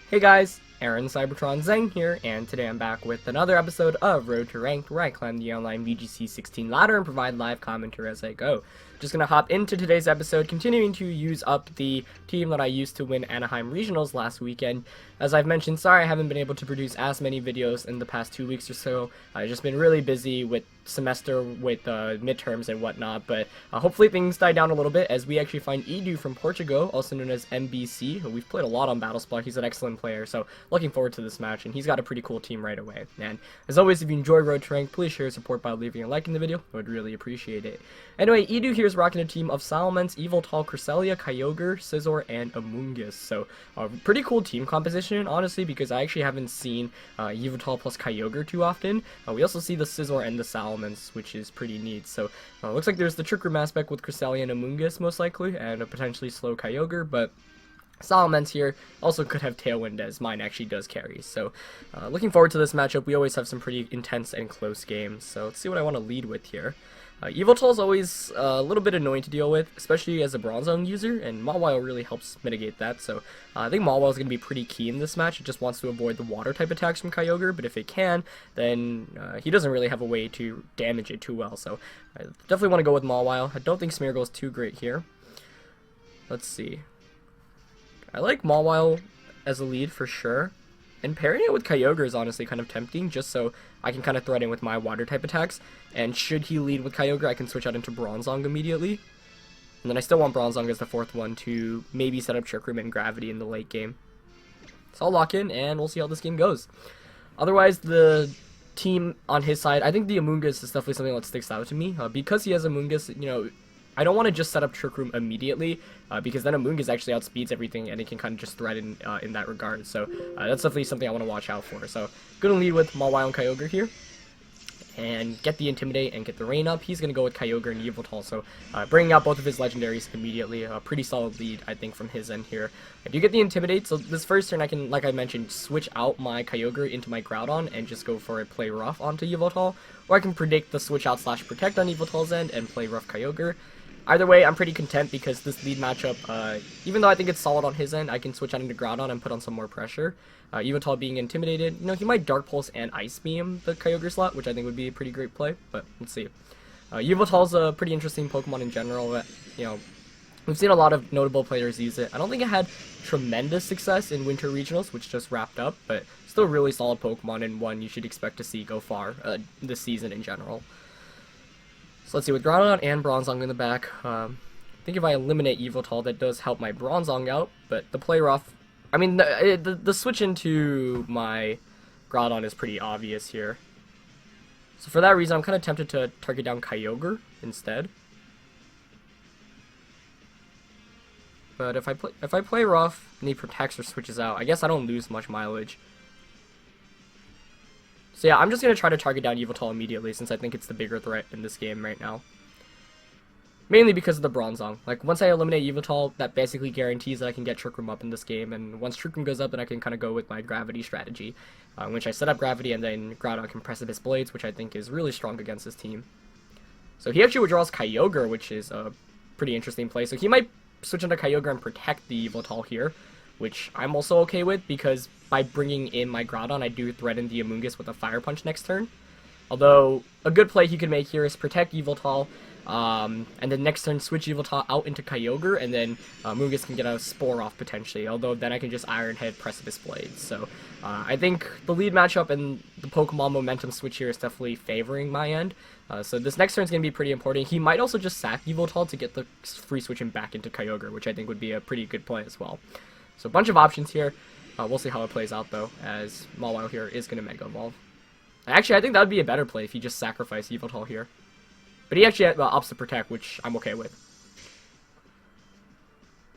Hey guys, Aaron Cybertron Zeng here, and today I'm back with another episode of Road to Ranked, where I climb the online VGC 16 ladder and provide live commentary as I go. Just gonna hop into today's episode, continuing to use up the team that I used to win Anaheim Regionals last weekend. As I've mentioned, sorry I haven't been able to produce as many videos in the past 2 weeks or so. I've just been really busy with semester, with midterms and whatnot, but hopefully things die down a little bit as we actually find Edu from Portugal, also known as MBC, who we've played a lot on Battlespot. He's an excellent player, so looking forward to this match, and he's got a pretty cool team right away. And as always, if you enjoy Road to Rank, please share your support by leaving a like in the video. I would really appreciate it. Anyway, Edu here is rocking a team of Salamence, Yveltal, Cresselia, Kyogre, Scizor, and Amoonguss. So, pretty cool team composition, honestly, because I actually haven't seen Yveltal plus Kyogre too often. We also see the Scizor and the Salamence, which is pretty neat. So, looks like there's the Trick Room aspect with Cresselia and Amoonguss, most likely, and a potentially slow Kyogre, but Salamence here also could have Tailwind, as mine actually does carry. So, looking forward to this matchup. We always have some pretty intense and close games, so let's see what I want to lead with here. Yveltal is always a little bit annoying to deal with, especially as a Bronze Zone user, and Mawile really helps mitigate that, so I think Mawile is going to be pretty key in this match. It just wants to avoid the water-type attacks from Kyogre, but if it can, then he doesn't really have a way to damage it too well, so I definitely want to go with Mawile. I don't think Smeargle is too great here. Let's see. I like Mawile as a lead for sure, and pairing it with Kyogre is honestly kind of tempting, just so I can kind of threaten with my water-type attacks, and should he lead with Kyogre, I can switch out into Bronzong immediately. And then I still want Bronzong as the fourth one to maybe set up Trick Room and Gravity in the late game. So I'll lock in, and we'll see how this game goes. Otherwise, the team on his side, I think the Amoonguss is definitely something that sticks out to me. Because he has Amoonguss, you know, I don't want to just set up Trick Room immediately, because then Amoonguss actually outspeeds everything, and it can kind of just threaten in that regard. So that's definitely something I want to watch out for. So going to lead with Mawile and Kyogre here, and get the Intimidate and get the Rain up. He's going to go with Kyogre and Yveltal, so bringing out both of his legendaries immediately. A pretty solid lead, I think, from his end here. I do get the Intimidate, so this first turn I can, like I mentioned, switch out my Kyogre into my Groudon and just go for a Play Rough onto Yveltal, or I can predict the switch out / protect on Yveltal's end and Play Rough Kyogre. Either way, I'm pretty content because this lead matchup, even though I think it's solid on his end, I can switch out into Groudon and put on some more pressure. Yveltal being intimidated, you know, he might Dark Pulse and Ice Beam the Kyogre slot, which I think would be a pretty great play, but let's see. Yveltal's a pretty interesting Pokemon in general. You know, we've seen a lot of notable players use it. I don't think it had tremendous success in Winter Regionals, which just wrapped up, but still a really solid Pokemon and one you should expect to see go far this season in general. So let's see, with Groudon and Bronzong in the back, I think if I eliminate Yveltal, that does help my Bronzong out, but the Play Rough, I mean, the switch into my Groudon is pretty obvious here. So for that reason, I'm kind of tempted to target down Kyogre instead. But if I play Rough and he protects or switches out, I guess I don't lose much mileage. So yeah, I'm just going to try to target down Yveltal immediately since I think it's the bigger threat in this game right now. Mainly because of the Bronzong. Like, once I eliminate Yveltal, that basically guarantees that I can get Trick Room up in this game, and once Trick Room goes up, then I can kind of go with my Gravity strategy, which I set up Gravity, and then Groudon can Precipice Blades, which I think is really strong against this team. So he actually withdraws Kyogre, which is a pretty interesting play. So he might switch into Kyogre and protect the Yveltal here, which I'm also okay with, because by bringing in my Groudon, I do threaten the Amoonguss with a Fire Punch next turn. Although, a good play he could make here is protect Yveltal, and then next turn switch Yveltal out into Kyogre, and then Amoonguss can get a Spore off potentially, although then I can just Iron Head Precipice Blades. So, I think the lead matchup and the Pokemon momentum switch here is definitely favoring my end. So this next turn is going to be pretty important. He might also just sack Yveltal to get the free switching back into Kyogre, which I think would be a pretty good play as well. So a bunch of options here. We'll see how it plays out, though, as Mawile here is going to Mega Evolve. Actually, I think that would be a better play if he just sacrificed Yveltal here. But he actually opts to Protect, which I'm okay with.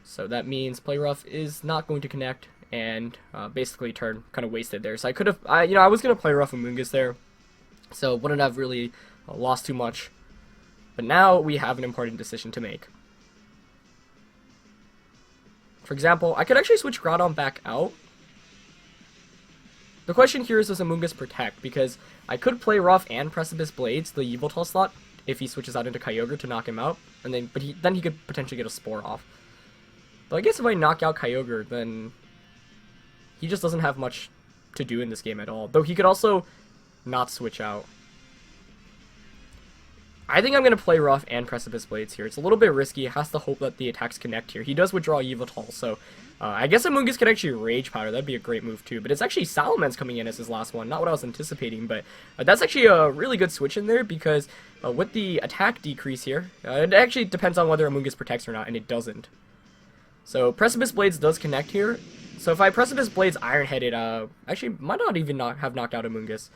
So that means Play Rough is not going to connect, and basically turn kind of wasted there. So I could have, you know, I was going to Play Rough Amoonguss there, so wouldn't have really lost too much. But now we have an important decision to make. For example, I could actually switch Groudon back out. The question here is, does Amoonguss protect? Because I could play Rough and Precipice Blades, the Yveltal slot, if he switches out into Kyogre to knock him out, and then then he could potentially get a Spore off. But I guess if I knock out Kyogre, then he just doesn't have much to do in this game at all. Though he could also not switch out. I think I'm going to play Rough and Precipice Blades here. It's a little bit risky. It has to hope that the attacks connect here. He does withdraw Yveltal, so I guess Amoonguss could actually Rage Powder. That'd be a great move too. But it's actually Salamence coming in as his last one. Not what I was anticipating, but that's actually a really good switch in there because with the attack decrease here, it actually depends on whether Amoonguss protects or not, and it doesn't. So Precipice Blades does connect here. So if I Precipice Blades Iron-Headed, actually might not even have knocked out Amoonguss.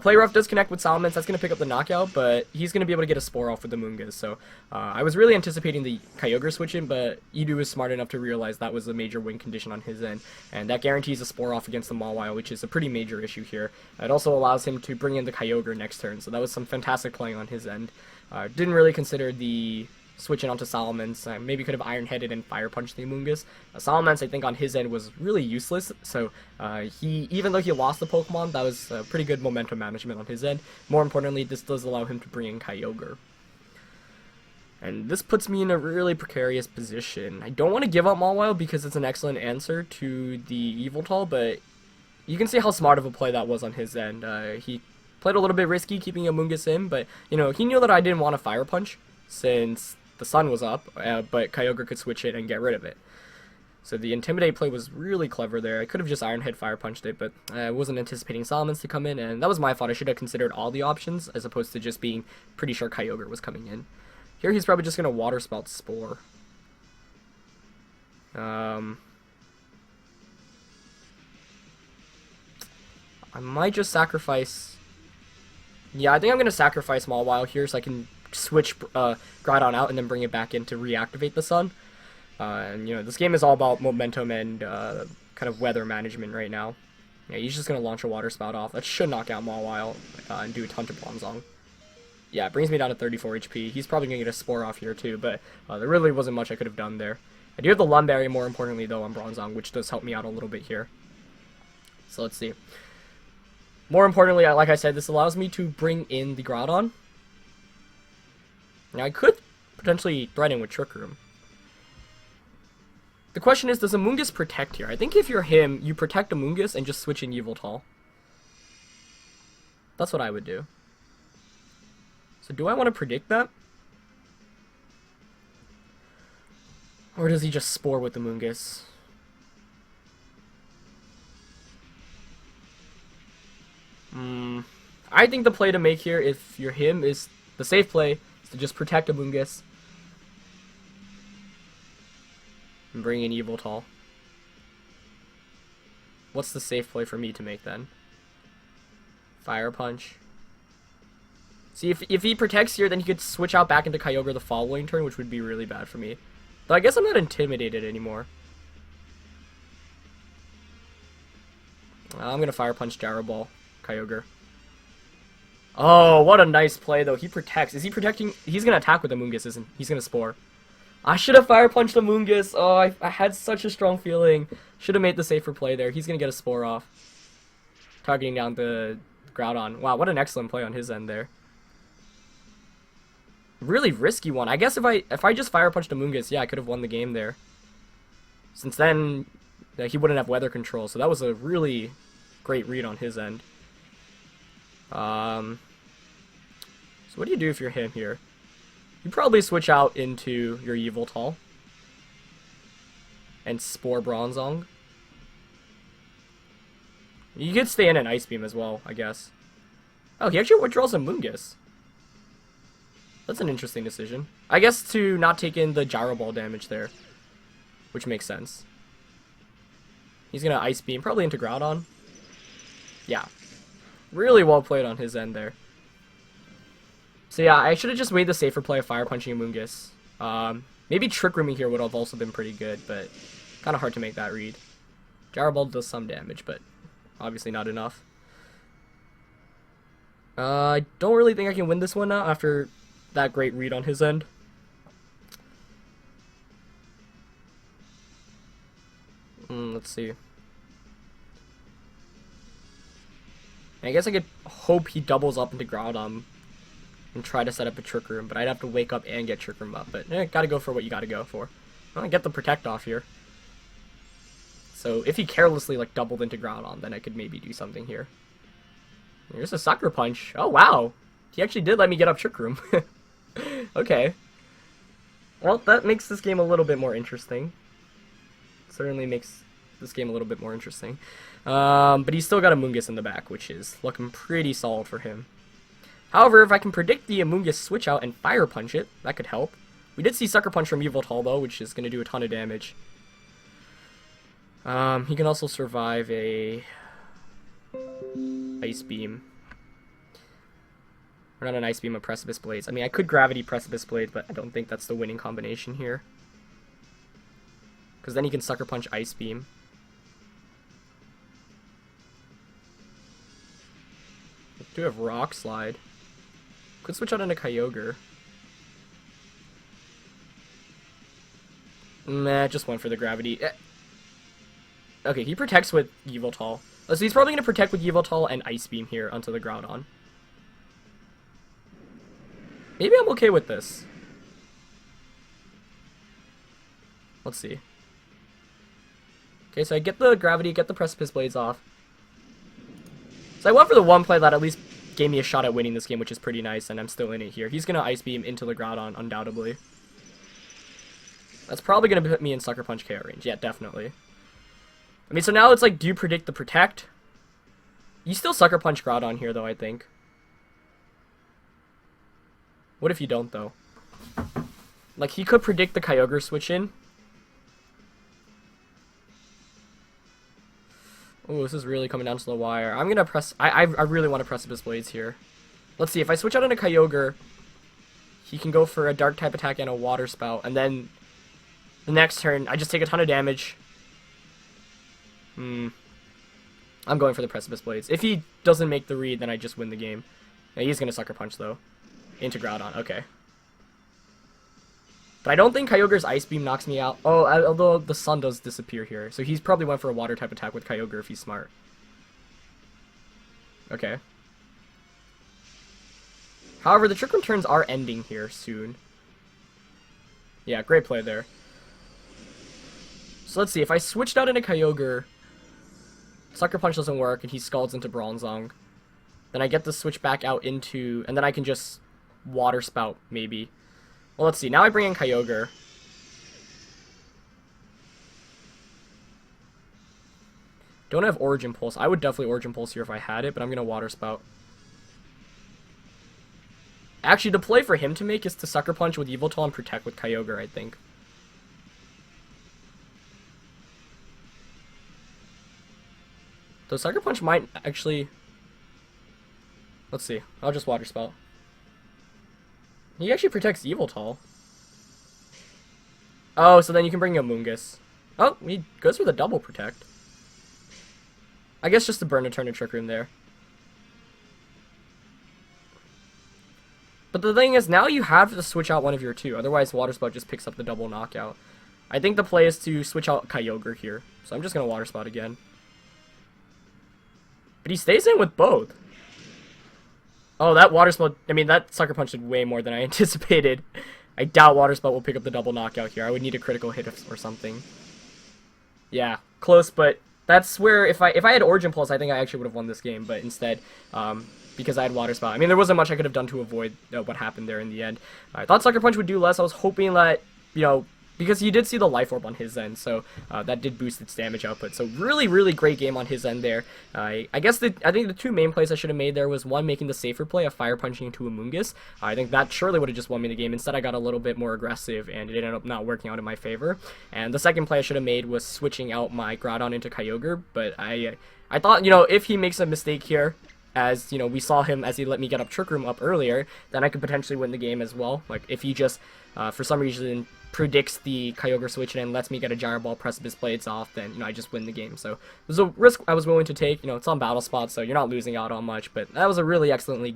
Play Rough does connect with Salamence, that's going to pick up the knockout, but he's going to be able to get a Spore off with the Amoonguss. So I was really anticipating the Kyogre switch in, but Edu is smart enough to realize that was a major win condition on his end. And that guarantees a Spore off against the Mawile, which is a pretty major issue here. It also allows him to bring in the Kyogre next turn, so that was some fantastic playing on his end. Didn't really consider the switching onto Salamence. Maybe could have Iron-Headed and Fire Punched the Amoonguss. Salamence, I think, on his end was really useless, so even though he lost the Pokemon, that was pretty good momentum management on his end. More importantly, this does allow him to bring in Kyogre. And this puts me in a really precarious position. I don't want to give up Mawile because it's an excellent answer to the Yveltal, but you can see how smart of a play that was on his end. He played a little bit risky keeping Amoonguss in, but he knew that I didn't want to Fire Punch since the sun was up, but Kyogre could switch it and get rid of it. So the Intimidate play was really clever there. I could have just Iron Head Fire Punched it, but I wasn't anticipating Salamence to come in, and that was my fault. I should have considered all the options, as opposed to just being pretty sure Kyogre was coming in. Here he's probably just going to Water Spout Spore. I might just sacrifice... Yeah, I think I'm going to sacrifice Mawile here so I can switch Groudon out and then bring it back in to reactivate the sun. And this game is all about momentum and kind of weather management right now. Yeah, he's just gonna launch a Water Spout off. That should knock out Mawile and do a ton to Bronzong. Yeah, it brings me down to 34 HP. He's probably gonna get a Spore off here too, but there really wasn't much I could have done there. I do have the Lumberry more importantly though on Bronzong, which does help me out a little bit here. So let's see. More importantly, like I said, this allows me to bring in the Groudon. Now, I could potentially threaten with Trick Room. The question is, does Amoonguss protect here? I think if you're him, you protect Amoonguss and just switch in Yveltal. That's what I would do. So do I want to predict that? Or does he just Spore with Amoonguss? I think the play to make here, if you're him, is the safe play. To just protect Amoonguss and bring in Yveltal. What's the safe play for me to make then? Fire Punch. See, if he protects here, then he could switch out back into Kyogre the following turn, which would be really bad for me. But I guess I'm not intimidated anymore. I'm gonna Fire Punch Gyro Ball Kyogre. Oh, what a nice play, though. He protects. Is he protecting? He's going to attack with Amoonguss, isn't he? He's going to Spore. I should have Fire Punched Amoonguss. Oh, I had such a strong feeling. Should have made the safer play there. He's going to get a Spore off. Targeting down the Groudon. Wow, what an excellent play on his end there. Really risky one. I guess if I just Fire Punched Amoonguss, yeah, I could have won the game there. Since then, he wouldn't have weather control, so that was a really great read on his end. So what do you do if you're him here? You probably switch out into your Yveltal and Spore Bronzong. You could stay in an Ice Beam as well, I guess. Oh, he actually withdraws Amoonguss. That's an interesting decision. I guess to not take in the Gyro Ball damage there, which makes sense. He's gonna Ice Beam, probably into Groudon. Yeah. Really well played on his end there. So yeah, I should have just made the safer play of Fire Punching Amoonguss. Maybe Trick Rooming here would have also been pretty good, but kind of hard to make that read. Gyro Ball does some damage, but obviously not enough. I don't really think I can win this one now after that great read on his end. Let's see. I guess I could hope he doubles up into Groudon and try to set up a Trick Room, but I'd have to wake up and get Trick Room up. But gotta go for what you gotta go for. I get the Protect off here. So if he carelessly like doubled into Groudon, then I could maybe do something here. Here's a Sucker Punch. Oh wow, he actually did let me get up Trick Room. Okay. Well, that makes this game a little bit more interesting. Certainly makes this game a little bit more interesting. But he's still got Amoonguss in the back, which is looking pretty solid for him. However, if I can predict the Amoonguss switch out and Fire Punch it, that could help. We did see Sucker Punch from Yveltal though, which is going to do a ton of damage. He can also survive a Ice Beam. Or not an Ice Beam, a Precipice Blades. I mean, I could Gravity Precipice Blades, but I don't think that's the winning combination here. Because then he can Sucker Punch Ice Beam. I do have Rock Slide. Could switch out into Kyogre. Nah, just went for the Gravity. Okay, he protects with Yveltal. So he's probably going to protect with Yveltal and Ice Beam here onto the Groudon. Maybe I'm okay with this. Let's see. Okay, so I get the Gravity, get the Precipice Blades off. So I went for the one play that at least gave me a shot at winning this game, which is pretty nice, and I'm still in it here. He's going to Ice Beam into the Groudon, undoubtedly. That's probably going to put me in Sucker Punch KO range. Yeah, definitely. I mean, so now it's like, do you predict the Protect? You still Sucker Punch Groudon here, though, I think. What if you don't, though? Like, he could predict the Kyogre switch in. Oh, this is really coming down to the wire. I'm gonna press... I really want to Precipice Blades here. Let's see, if I switch out into Kyogre, he can go for a Dark-type attack and a Water Spout, and then the next turn, I just take a ton of damage. I'm going for the Precipice Blades. If he doesn't make the read, then I just win the game. Yeah, he's gonna Sucker Punch, though. Into Groudon, okay. But I don't think Kyogre's Ice Beam knocks me out. Oh, although the sun does disappear here. So he's probably went for a Water-type attack with Kyogre if he's smart. Okay. However, the Trick Room turns are ending here soon. Yeah, great play there. So let's see, if I switched out into Kyogre, Sucker Punch doesn't work, and he scalds into Bronzong. Then I get to switch back out into... And then I can just Water Spout, maybe. Well, let's see. Now I bring in Kyogre. Don't have Origin Pulse. I would definitely Origin Pulse here if I had it, but I'm going to Water Spout. Actually, the play for him to make is to Sucker Punch with Yveltal and Protect with Kyogre, I think. Though Sucker Punch might actually... Let's see. I'll just Water Spout. He actually protects Yveltal. Oh, so then you can bring Amoonguss. Oh, he goes for the double Protect. I guess just to burn a turn of Trick Room there. But the thing is, now you have to switch out one of your two. Otherwise, Water Spout just picks up the double knockout. I think the play is to switch out Kyogre here. So I'm just going to Water Spout again. But he stays in with both. Oh, that Water Spout, I mean, that Sucker Punch did way more than I anticipated. I doubt Water Spout will pick up the double knockout here. I would need a critical hit or something. Yeah, close, but that's where, if I had Origin Pulse, I think I actually would have won this game, but instead, because I had Water Spout, I mean, there wasn't much I could have done to avoid what happened there in the end. I thought Sucker Punch would do less. I was hoping that, you know, because you did see the Life Orb on his end, so that did boost its damage output. So really, really great game on his end there. I guess I think the two main plays I should have made there was one, making the safer play of Fire Punching into Amoonguss. I think that surely would have just won me the game. Instead, I got a little bit more aggressive, and it ended up not working out in my favor. And the second play I should have made was switching out my Groudon into Kyogre, but I thought, you know, if he makes a mistake here, as, you know, we saw him as he let me get up Trick Room up earlier, then I could potentially win the game as well. Like, if he just, for some reason, predicts the Kyogre switch and lets me get a Gyro Ball Precipice Blades off, then, you know, I just win the game. So it was a risk I was willing to take. You know, it's on Battle Spot, so you're not losing out on much, but that was a really excellently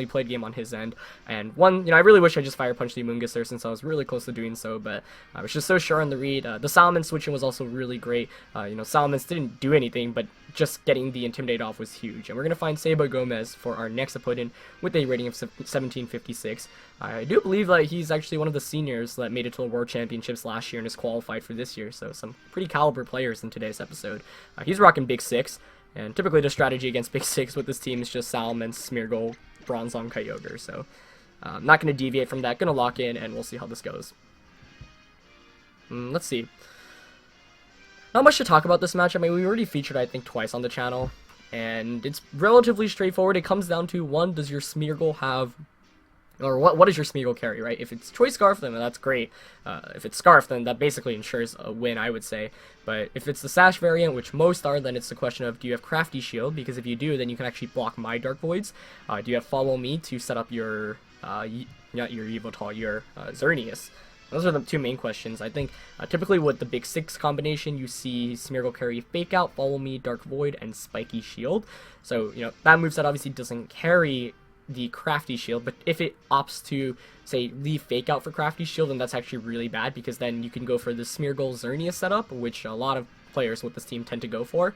played game on his end. And one, you know, I really wish I just Fire Punched the Amoonguss there, since I was really close to doing so, but I was just so sure on the read. The Salamence switching was also really great. You know, Salamence didn't do anything, but just getting the Intimidate off was huge. And we're going to find Seba Gomez for our next opponent with a rating of 1756. I do believe that he's actually one of the seniors that made it to the World Championships last year and is qualified for this year. So some pretty caliber players in today's episode. He's rocking Big Six, and typically the strategy against Big Six with this team is just Salamence, Smeargle, Bronzong, Kyogre. So I'm not going to deviate from that. Going to lock in, and we'll see how this goes. Let's see. Not much to talk about this match. I mean, we already featured, I think, twice on the channel, and it's relatively straightforward. It comes down to, one, does your Smeargle have, or what does your Smeargle carry, right? If it's Choice Scarf, then that's great. If it's Scarf, then that basically ensures a win, I would say. But if it's the Sash variant, which most are, then it's the question of, do you have Crafty Shield? Because if you do, then you can actually block my Dark Voids. Do you have Follow Me to set up your, not your Yveltal, your Xerneas? Those are the two main questions. I think typically with the Big Six combination, you see Smeargle carry Fake Out, Follow Me, Dark Void, and Spiky Shield. So, that moveset obviously doesn't carry the Crafty Shield, but if it opts to, say, leave Fake Out for Crafty Shield, then that's actually really bad, because then you can go for the Smeargle Xerneas setup, which a lot of players with this team tend to go for.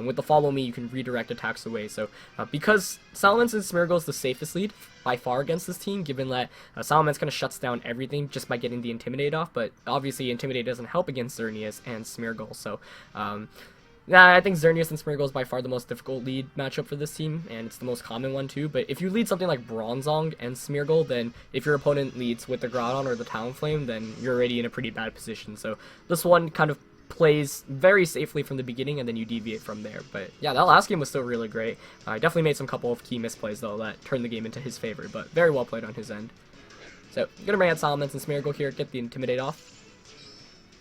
With the Follow Me, you can redirect attacks away. So because Salamence and Smeargle is the safest lead by far against this team, given that Salamence kind of shuts down everything just by getting the Intimidate off, but obviously Intimidate doesn't help against Xerneas and Smeargle. So I think Xerneas and Smeargle is by far the most difficult lead matchup for this team, and it's the most common one too. But if you lead something like Bronzong and Smeargle, then if your opponent leads with the Groudon or the Talonflame, then you're already in a pretty bad position. So this one kind of plays very safely from the beginning, and then you deviate from there. But yeah, that last game was still really great. I definitely made some couple of key misplays though that turned the game into his favor, but very well played on his end. So I'm gonna bring out Salamence and Smeargle here, get the Intimidate off.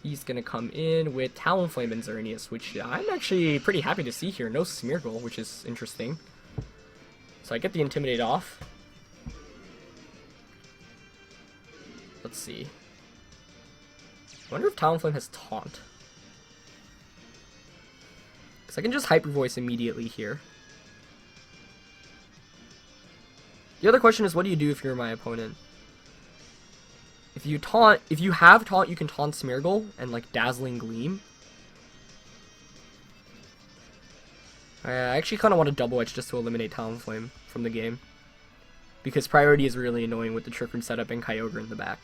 He's gonna come in with Talonflame and Xerneas, which I'm actually pretty happy to see here. No Smeargle, which is interesting. So I get the Intimidate off. Let's see. I wonder if Talonflame has Taunt. So I can just Hyper Voice immediately here. The other question is, what do you do if you're my opponent? If you have Taunt, you can Taunt Smeargle and like Dazzling Gleam. I actually kind of want to Double Edge just to eliminate Talonflame from the game, because priority is really annoying with the Trick Room setup and Kyogre in the back.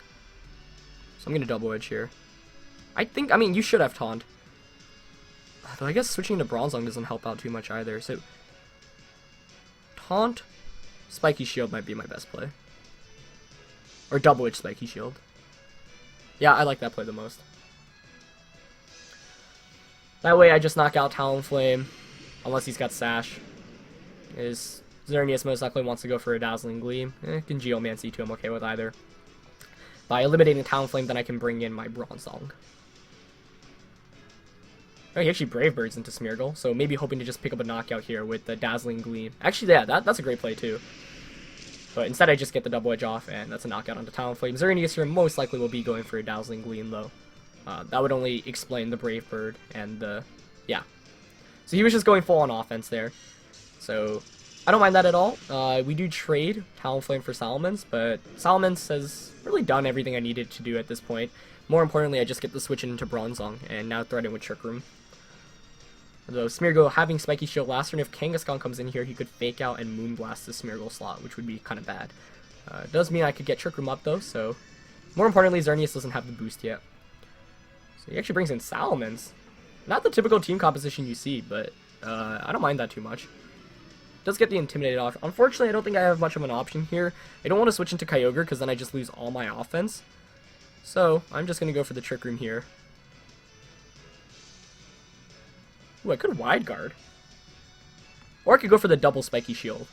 So I'm gonna Double Edge here. I mean, you should have Taunt. Though I guess switching to Bronzong doesn't help out too much either. So Taunt, Spiky Shield might be my best play. Or Double Edge Spiky Shield. Yeah, I like that play the most. That way I just knock out Talonflame, unless he's got Sash. His Xerneas most likely wants to go for a Dazzling Gleam. Can Geomancy too, I'm okay with either. By eliminating Talonflame, then I can bring in my Bronzong. Oh, he actually Brave Birds into Smeargle, so maybe hoping to just pick up a knockout here with the Dazzling Gleam. Actually, yeah, that's a great play too. But instead I just get the Double Edge off, and that's a knockout onto Talonflame. Xerneas here most likely will be going for a Dazzling Gleam, though. That would only explain the Brave Bird and the... yeah. So he was just going full on offense there. So I don't mind that at all. We do trade Talonflame for Salamence, but Salamence has really done everything I needed to do at this point. More importantly, I just get the switch into Bronzong, and now threaten with Trick Room. Though Smeargle having Spiky Shield last turn, if Kangaskhan comes in here, he could Fake Out and Moonblast the Smeargle slot, which would be kind of bad. Does mean I could get Trick Room up though, so... more importantly, Xerneas doesn't have the boost yet. So he actually brings in Salamence. Not the typical team composition you see, but I don't mind that too much. Does get the Intimidate off. Unfortunately, I don't think I have much of an option here. I don't want to switch into Kyogre, because then I just lose all my offense. So, I'm just going to go for the Trick Room here. Ooh, I could Wide Guard. Or I could go for the double Spiky Shield.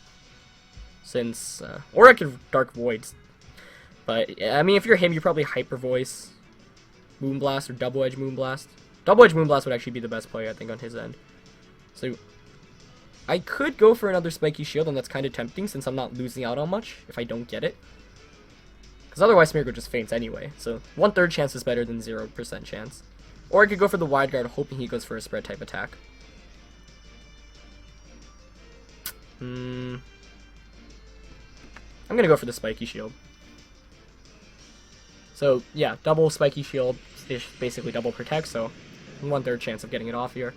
Since, or I could Dark Void. But, I mean, if you're him, you probably Hyper Voice, Moonblast, or Double Edge Moonblast. Double Edge Moonblast would actually be the best play, I think, on his end. So, I could go for another Spiky Shield, and that's kind of tempting since I'm not losing out on much if I don't get it. Because otherwise, Smeargle just faints anyway. So, 1/3 chance is better than 0% chance. Or I could go for the Wide Guard, hoping he goes for a spread type attack. I'm gonna go for the Spiky Shield. So, yeah, double Spiky Shield is basically double protect, so 1/3 chance of getting it off here.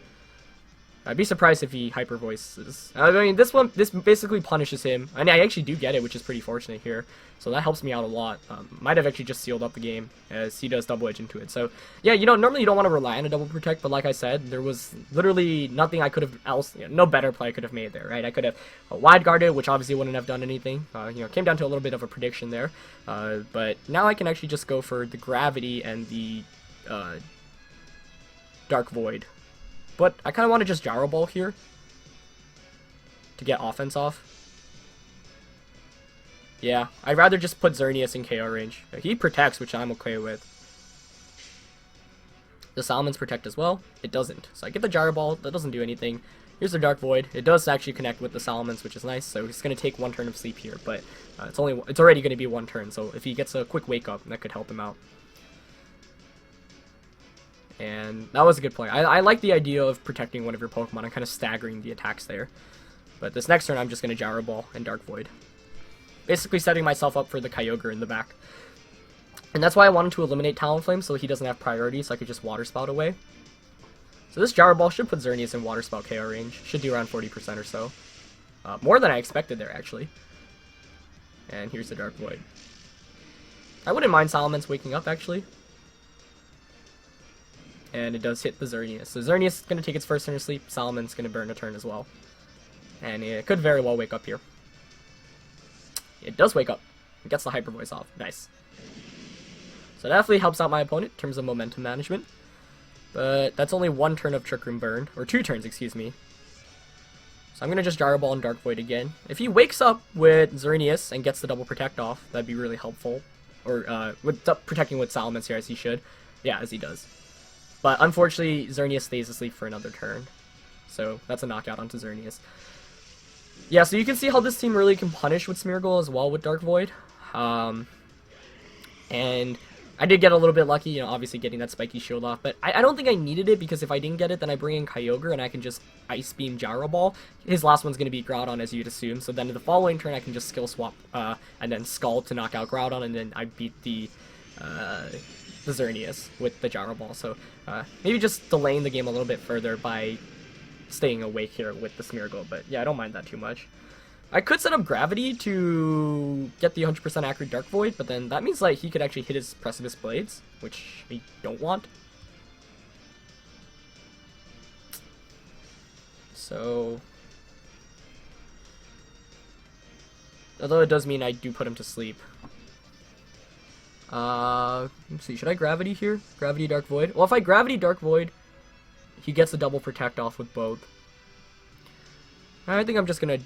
I'd be surprised if he hyper voices. I mean, this basically punishes him, and I actually do get it, which is pretty fortunate here. So that helps me out a lot. Might have actually just sealed up the game, as he does double edge into it. So yeah, normally you don't want to rely on a double protect, but like I said, there was literally nothing I could have else, no better play I could have made there, right? I could have wide guarded, which obviously wouldn't have done anything. Came down to a little bit of a prediction there, but now I can actually just go for the gravity and the Dark Void. But I kind of want to just Gyro Ball here to get offense off. Yeah, I'd rather just put Xerneas in KO range. He protects, which I'm okay with. The Salamence protect as well. It doesn't. So I get the Gyro Ball. That doesn't do anything. Here's the Dark Void. It does actually connect with the Salamence, which is nice. So he's going to take one turn of sleep here. But it's already going to be one turn. So if he gets a quick wake up, that could help him out. And that was a good play. I like the idea of protecting one of your Pokemon and kind of staggering the attacks there. But this next turn, I'm just going to Gyro Ball and Dark Void. Basically setting myself up for the Kyogre in the back. And that's why I wanted to eliminate Talonflame so he doesn't have priority, so I could just Water Spout away. So this Gyro Ball should put Xerneas in Water Spout KO range. Should do around 40% or so. More than I expected there, actually. And here's the Dark Void. I wouldn't mind Salamence waking up, actually. And it does hit the Xerneas. So Xerneas is going to take its first turn of sleep. Salamence is going to burn a turn as well. And it could very well wake up here. It does wake up. It gets the Hyper Voice off. Nice. So that definitely helps out my opponent in terms of momentum management. But that's only one turn of Trick Room burn. Or 2 turns, excuse me. So I'm going to just Gyro Ball and Dark Void again. If he wakes up with Xerneas and gets the double protect off, that'd be really helpful. Or with protecting with Salamence here, as he should. Yeah, as he does. But unfortunately, Xerneas stays asleep for another turn. So that's a knockout onto Xerneas. Yeah, so you can see how this team really can punish with Smeargle as well with Dark Void. And I did get a little bit lucky, obviously getting that spiky shield off. But I don't think I needed it, because if I didn't get it, then I bring in Kyogre and I can just Ice Beam Gyro Ball. His last one's going to be Groudon, as you'd assume. So then the following turn, I can just Skill Swap and then Scald to knock out Groudon, and then I beat the Xerneas with the Gyro Ball. So maybe just delaying the game a little bit further by staying awake here with the Smeargle. But yeah, I don't mind that too much. I could set up Gravity to get the 100% accurate Dark Void, but then that means like he could actually hit his Precipice Blades, which we don't want. So, although it does mean I do put him to sleep. Let's see, should I Gravity here? Gravity Dark Void? Well, if I Gravity Dark Void, he gets the double protect off with both. I think I'm just gonna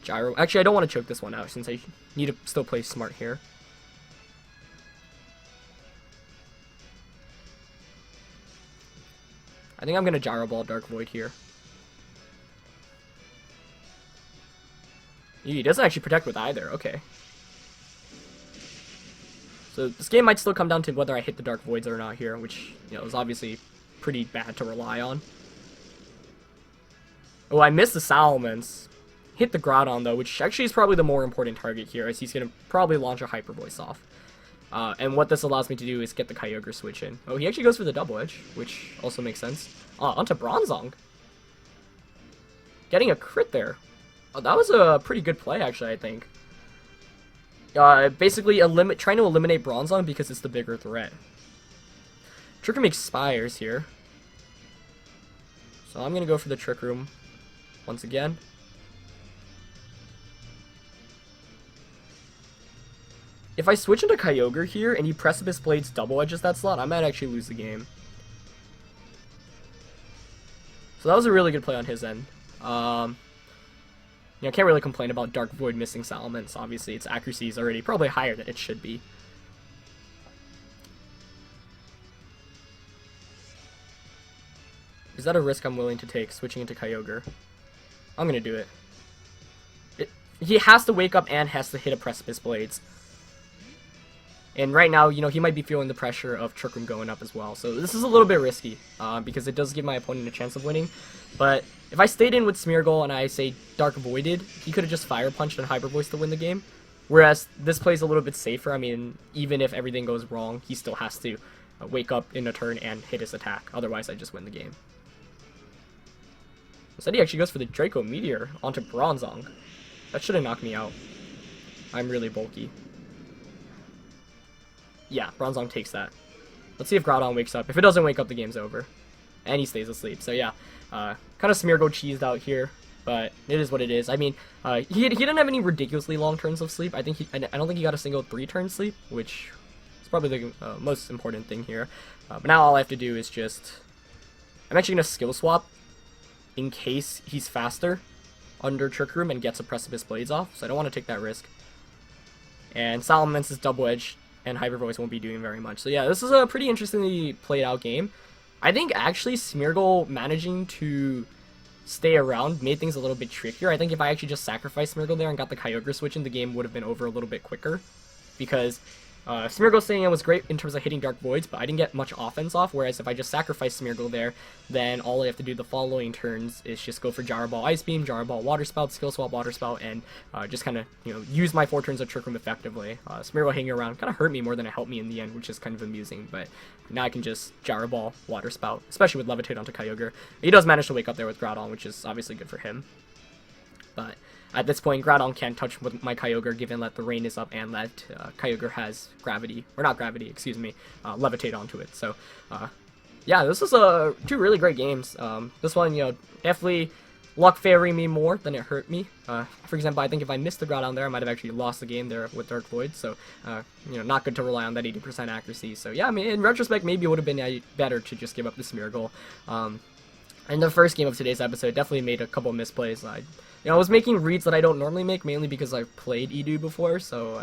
Gyro. Actually, I don't want to choke this one out since I need to still play smart here. I think I'm gonna Gyro Ball Dark Void here. He doesn't actually protect with either. Okay. So this game might still come down to whether I hit the Dark Voids or not here, which is obviously pretty bad to rely on. Oh, I missed the Salamence. Hit the Groudon though, which actually is probably the more important target here, as he's going to probably launch a Hyper Voice off. And what this allows me to do is get the Kyogre switch in. Oh, he actually goes for the Double Edge, which also makes sense. Onto Bronzong. Getting a crit there. Oh, that was a pretty good play, actually, I think. Basically, trying to eliminate Bronzong because it's the bigger threat. Trick Room expires here. So I'm going to go for the Trick Room once again. If I switch into Kyogre here and he Precipice Blades double edges that slot, I might actually lose the game. So that was a really good play on his end. I can't really complain about Dark Void missing Salamence. Obviously, its accuracy is already probably higher than it should be. Is that a risk I'm willing to take, switching into Kyogre? I'm going to do it. He has to wake up and has to hit a Precipice Blades. And right now, he might be feeling the pressure of Trick Room going up as well. So this is a little bit risky, because it does give my opponent a chance of winning. But if I stayed in with Smeargle and I, say, Dark Voided, he could have just Fire Punched and Hyper Voice to win the game. Whereas this plays a little bit safer. I mean, even if everything goes wrong, he still has to wake up in a turn and hit his attack. Otherwise, I just win the game. Instead he actually goes for the Draco Meteor onto Bronzong. That should have knocked me out. I'm really bulky. Yeah, Bronzong takes that. Let's see if Groudon wakes up. If it doesn't wake up, the game's over. And he stays asleep. So yeah, kind of Smeargle cheesed out here, but it is what it is. I mean, he didn't have any ridiculously long turns of sleep. I don't think he got a single 3-turn sleep, which is probably the most important thing here. But now all I have to do is just... I'm actually going to skill swap in case he's faster under Trick Room and gets a Precipice Blades off, so I don't want to take that risk. And Salamance's Double Edge and Hyper Voice won't be doing very much. So yeah, this is a pretty interestingly played out game. I think actually Smeargle managing to stay around made things a little bit trickier. I think if I actually just sacrificed Smeargle there and got the Kyogre switch in, the game would have been over a little bit quicker. Because Smeargle staying in was great in terms of hitting Dark Voids, but I didn't get much offense off, whereas if I just sacrifice Smeargle there, then all I have to do the following turns is just go for Gyro Ball Ice Beam, Gyro Ball Water Spout, Skill Swap Water Spout, and just kind of, use my 4 turns of Trick Room effectively. Smeargle hanging around kind of hurt me more than it helped me in the end, which is kind of amusing, but now I can just Gyro Ball Water Spout, especially with Levitate onto Kyogre. He does manage to wake up there with Groudon, which is obviously good for him. But at this point, Groudon can't touch with my Kyogre, given that the rain is up and that Kyogre has gravity, or not gravity, excuse me, Levitate onto it. So, yeah, this is 2 really great games. This one, definitely luck favoring me more than it hurt me. For example, I think if I missed the Groudon there, I might have actually lost the game there with Dark Void. So, not good to rely on that 80% accuracy. So, yeah, I mean, in retrospect, maybe it would have been better to just give up the Smeargle. In the first game of today's episode, definitely made a couple misplays. I was making reads that I don't normally make, mainly because I've played Edu before, so,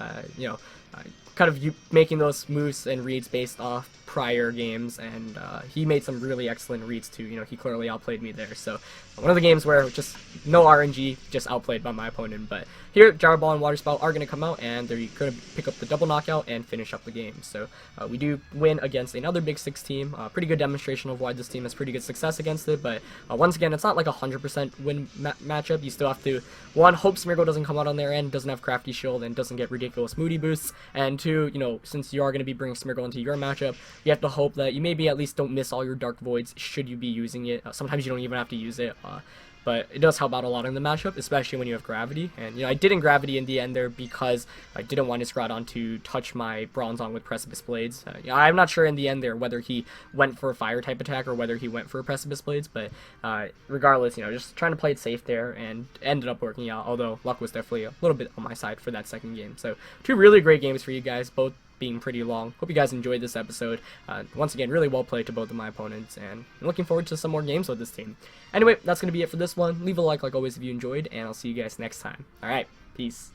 kind of making those moves and reads based off prior games, and he made some really excellent reads too. He clearly outplayed me there, so one of the games where just no RNG, just outplayed by my opponent. But here, Gyro Ball and Water Spout are going to come out, and they're going to pick up the double knockout and finish up the game. So we do win against another Big Six team. Pretty good demonstration of why this team has pretty good success against it, but once again, it's not like a 100% win matchup. You still have to, 1, hope Smeargle doesn't come out on their end, doesn't have Crafty Shield, and doesn't get ridiculous Moody boosts, and 2, since you are going to be bringing Smeargle into your matchup, you have to hope that you maybe at least don't miss all your Dark Voids should you be using it. Sometimes you don't even have to use it, but it does help out a lot in the matchup, especially when you have Gravity. And, I didn't Gravity in the end there because I didn't want his Groudon to touch my Bronzong with Precipice Blades. I'm not sure in the end there whether he went for a Fire-type attack or whether he went for a Precipice Blades, but regardless, just trying to play it safe there, and ended up working out, although luck was definitely a little bit on my side for that second game. So 2 really great games for you guys, both being pretty long. Hope you guys enjoyed this episode. Once again, really well played to both of my opponents, and I'm looking forward to some more games with this team. Anyway, that's going to be it for this one. Leave a like always if you enjoyed, and I'll see you guys next time. Alright, peace.